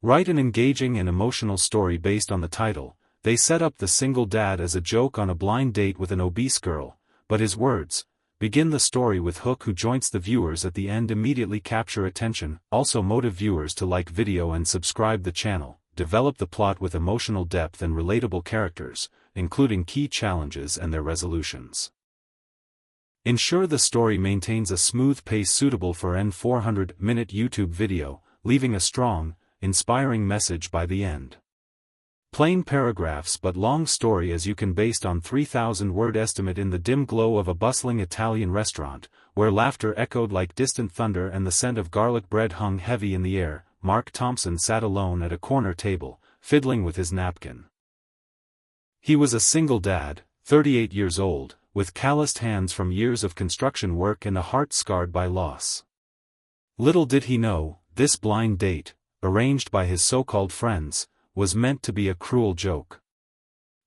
Write an engaging and emotional story based on the title. They set up the single dad as a joke on a blind date with an obese girl, but his words, "Begin the story with hook who joints the viewers at the end," immediately capture attention. Also motive viewers to like video and subscribe the channel. Develop the plot with emotional depth and relatable characters, including key challenges and their resolutions. Ensure the story maintains a smooth pace suitable for an 400-minute YouTube video, leaving a strong, inspiring message by the end. Plain paragraphs but long story as you can based on 3,000-word estimate. In the dim glow of a bustling Italian restaurant, where laughter echoed like distant thunder and the scent of garlic bread hung heavy in the air, Mark Thompson sat alone at a corner table, fiddling with his napkin. He was a single dad, 38 years old, with calloused hands from years of construction work and a heart scarred by loss. Little did he know, this blind date, arranged by his so-called friends, was meant to be a cruel joke.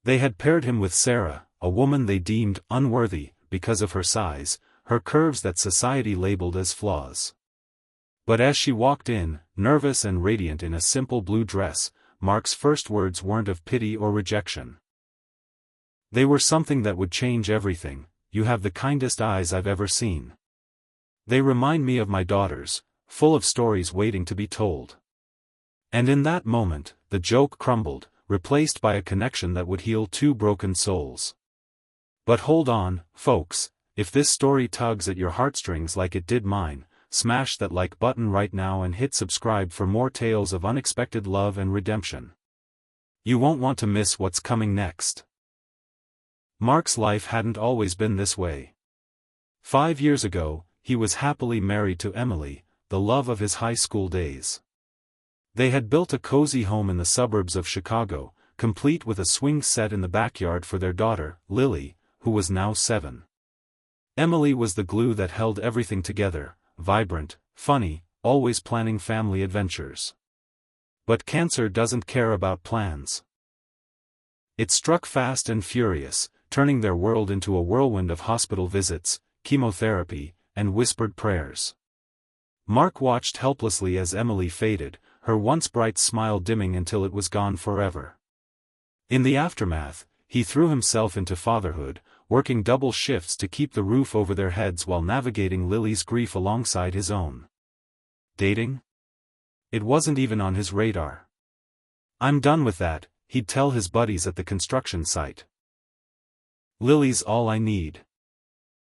They had paired him with Sarah, a woman they deemed unworthy because of her size, her curves that society labeled as flaws. But as she walked in, nervous and radiant in a simple blue dress, Mark's first words weren't of pity or rejection. They were something that would change everything. "You have the kindest eyes I've ever seen. They remind me of my daughters, full of stories waiting to be told." And in that moment, the joke crumbled, replaced by a connection that would heal two broken souls. But hold on, folks, if this story tugs at your heartstrings like it did mine, smash that like button right now and hit subscribe for more tales of unexpected love and redemption. You won't want to miss what's coming next. Mark's life hadn't always been this way. 5 years ago, he was happily married to Emily, the love of his high school days. They had built a cozy home in the suburbs of Chicago, complete with a swing set in the backyard for their daughter, Lily, who was now 7. Emily was the glue that held everything together, vibrant, funny, always planning family adventures. But cancer doesn't care about plans. It struck fast and furious, turning their world into a whirlwind of hospital visits, chemotherapy, and whispered prayers. Mark watched helplessly as Emily faded, her once bright smile dimming until it was gone forever. In the aftermath, he threw himself into fatherhood, working double shifts to keep the roof over their heads while navigating Lily's grief alongside his own. Dating? It wasn't even on his radar. "I'm done with that," he'd tell his buddies at the construction site. "Lily's all I need."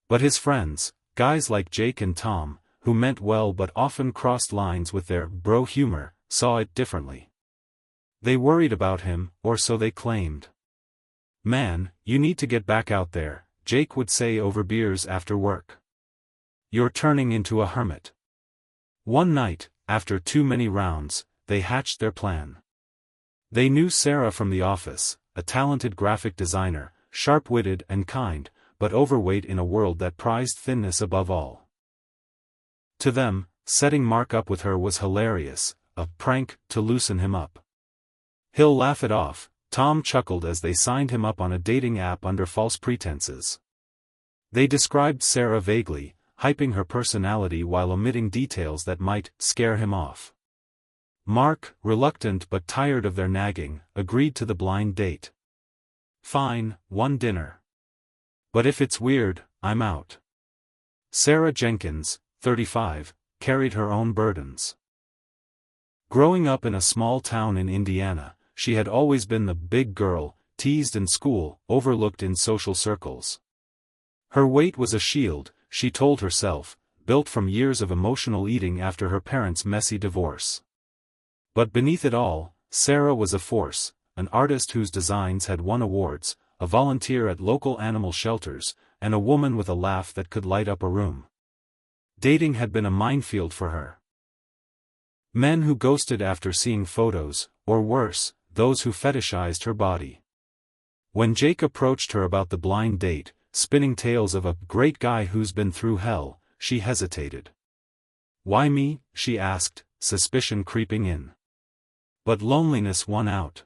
But his friends, guys like Jake and Tom, who meant well but often crossed lines with their bro humor, saw it differently. They worried about him, or so they claimed. "Man, you need to get back out there," Jake would say over beers after work. "You're turning into a hermit." One night, after too many rounds, they hatched their plan. They knew Sarah from the office, a talented graphic designer, sharp-witted and kind, but overweight in a world that prized thinness above all. To them, setting Mark up with her was hilarious, a prank to loosen him up. "He'll laugh it off," Tom chuckled as they signed him up on a dating app under false pretenses. They described Sarah vaguely, hyping her personality while omitting details that might scare him off. Mark, reluctant but tired of their nagging, agreed to the blind date. "Fine, one dinner. But if it's weird, I'm out." Sarah Jenkins, 35, carried her own burdens. Growing up in a small town in Indiana, she had always been the big girl, teased in school, overlooked in social circles. Her weight was a shield, she told herself, built from years of emotional eating after her parents' messy divorce. But beneath it all, Sarah was a force, an artist whose designs had won awards, a volunteer at local animal shelters, and a woman with a laugh that could light up a room. Dating had been a minefield for her. Men who ghosted after seeing photos, or worse, those who fetishized her body. When Jake approached her about the blind date, spinning tales of a great guy who's been through hell, she hesitated. "Why me?" she asked, suspicion creeping in. But loneliness won out.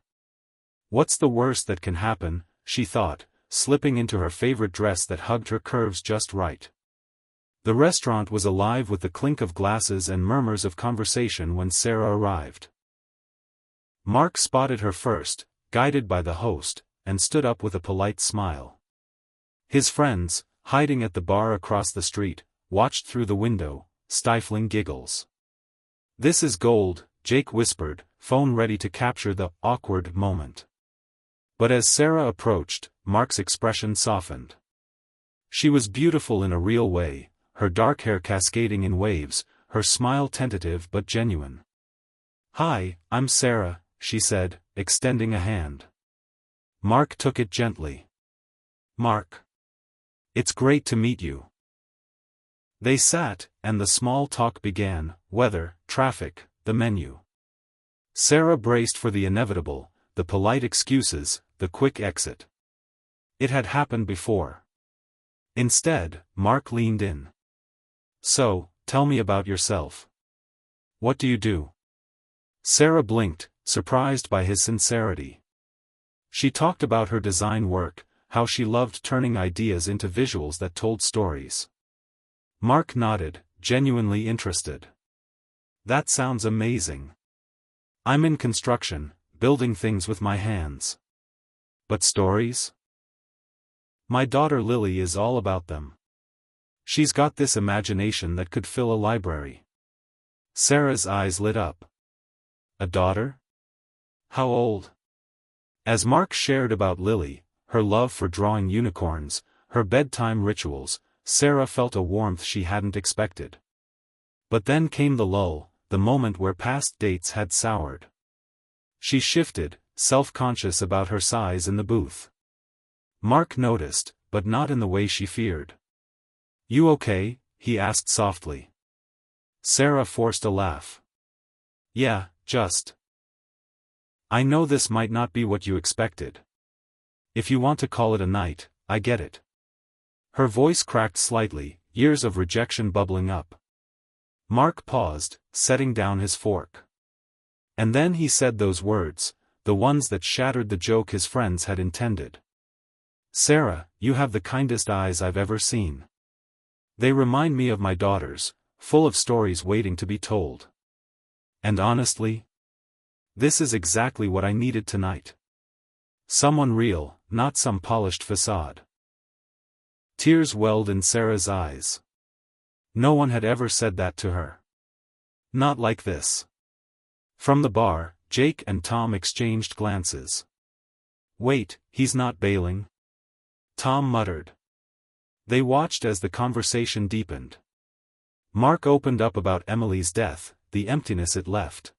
"What's the worst that can happen?" she thought, slipping into her favorite dress that hugged her curves just right. The restaurant was alive with the clink of glasses and murmurs of conversation when Sarah arrived. Mark spotted her first, guided by the host, and stood up with a polite smile. His friends, hiding at the bar across the street, watched through the window, stifling giggles. "This is gold," Jake whispered, phone ready to capture the awkward moment. But as Sarah approached, Mark's expression softened. She was beautiful in a real way, her dark hair cascading in waves, her smile tentative but genuine. "Hi, I'm Sarah," she said, extending a hand. Mark took it gently. "Mark. It's great to meet you." They sat, and the small talk began: weather, traffic, the menu. Sarah braced for the inevitable, the polite excuses, the quick exit. It had happened before. Instead, Mark leaned in. "So, tell me about yourself. What do you do?" Sarah blinked, surprised by his sincerity. She talked about her design work, how she loved turning ideas into visuals that told stories. Mark nodded, genuinely interested. "That sounds amazing. I'm in construction, building things with my hands. But stories? My daughter Lily is all about them. She's got this imagination that could fill a library." Sarah's eyes lit up. "A daughter? How old?" As Mark shared about Lily, her love for drawing unicorns, her bedtime rituals, Sarah felt a warmth she hadn't expected. But then came the lull, the moment where past dates had soured. She shifted, self-conscious about her size in the booth. Mark noticed, but not in the way she feared. "You okay?" he asked softly. Sarah forced a laugh. "Yeah, just. I know this might not be what you expected. If you want to call it a night, I get it." Her voice cracked slightly, years of rejection bubbling up. Mark paused, setting down his fork. And then he said those words, the ones that shattered the joke his friends had intended. "Sarah, you have the kindest eyes I've ever seen. They remind me of my daughters, full of stories waiting to be told. And honestly, this is exactly what I needed tonight. Someone real, not some polished facade." Tears welled in Sarah's eyes. No one had ever said that to her. Not like this. From the bar, Jake and Tom exchanged glances. "Wait, he's not bailing?" Tom muttered. They watched as the conversation deepened. Mark opened up about Emily's death, the emptiness it left.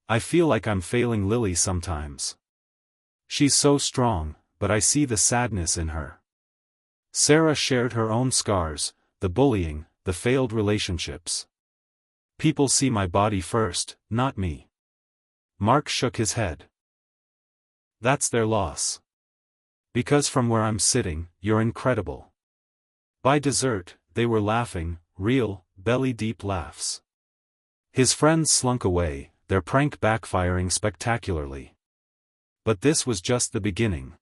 "I feel like I'm failing Lily sometimes. She's so strong, but I see the sadness in her." Sarah shared her own scars, the bullying, the failed relationships. "People see my body first, not me." Mark shook his head. "That's their loss. Because from where I'm sitting, you're incredible." By dessert, they were laughing, real, belly-deep laughs. His friends slunk away, their prank backfiring spectacularly. But this was just the beginning.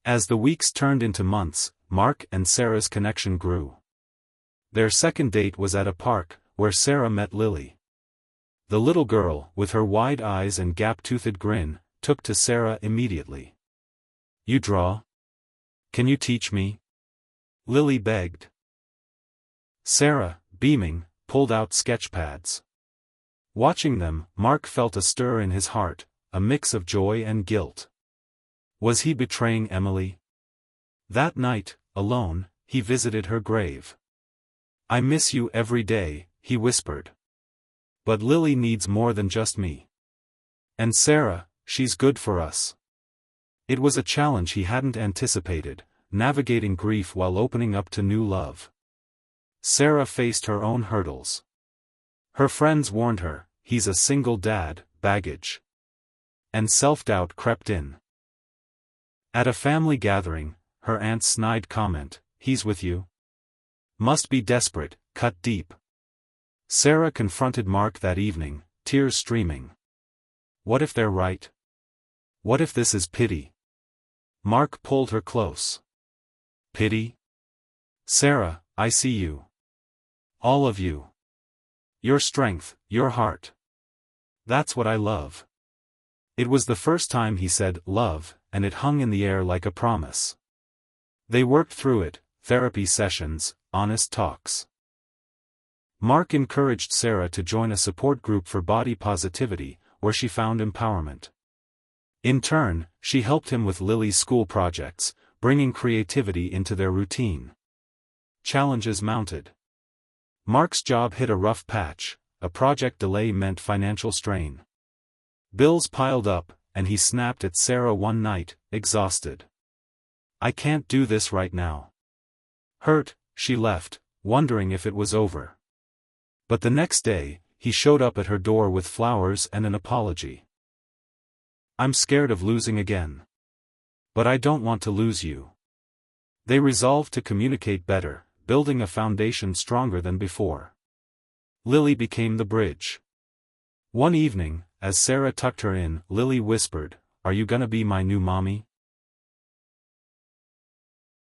As the weeks turned into months, Mark and Sarah's connection grew. Their second date was at a park, where Sarah met Lily. The little girl, with her wide eyes and gap-toothed grin, took to Sarah immediately. "You draw? Can you teach me?" Lily begged. Sarah, beaming, pulled out sketch pads. Watching them, Mark felt a stir in his heart, a mix of joy and guilt. Was he betraying Emily? That night, alone, he visited her grave. "I miss you every day," he whispered. "But Lily needs more than just me. And Sarah, she's good for us." It was a challenge he hadn't anticipated, navigating grief while opening up to new love. Sarah faced her own hurdles. Her friends warned her, "He's a single dad, baggage." And self-doubt crept in. At a family gathering, her aunt's snide comment, "He's with you? Must be desperate," cut deep. Sarah confronted Mark that evening, tears streaming. "What if they're right? What if this is pity?" Mark pulled her close. "Pity? Sarah, I see you. All of you. Your strength, your heart. That's what I love." It was the first time he said love, and it hung in the air like a promise. They worked through it, therapy sessions, honest talks. Mark encouraged Sarah to join a support group for body positivity, where she found empowerment. In turn, she helped him with Lily's school projects, bringing creativity into their routine. Challenges mounted. Mark's job hit a rough patch, a project delay meant financial strain. Bills piled up, and he snapped at Sarah one night, exhausted. "I can't do this right now." Hurt, she left, wondering if it was over. But the next day, he showed up at her door with flowers and an apology. "I'm scared of losing again. But I don't want to lose you." They resolved to communicate better, building a foundation stronger than before. Lily became the bridge. One evening, as Sarah tucked her in, Lily whispered, "Are you gonna be my new mommy?"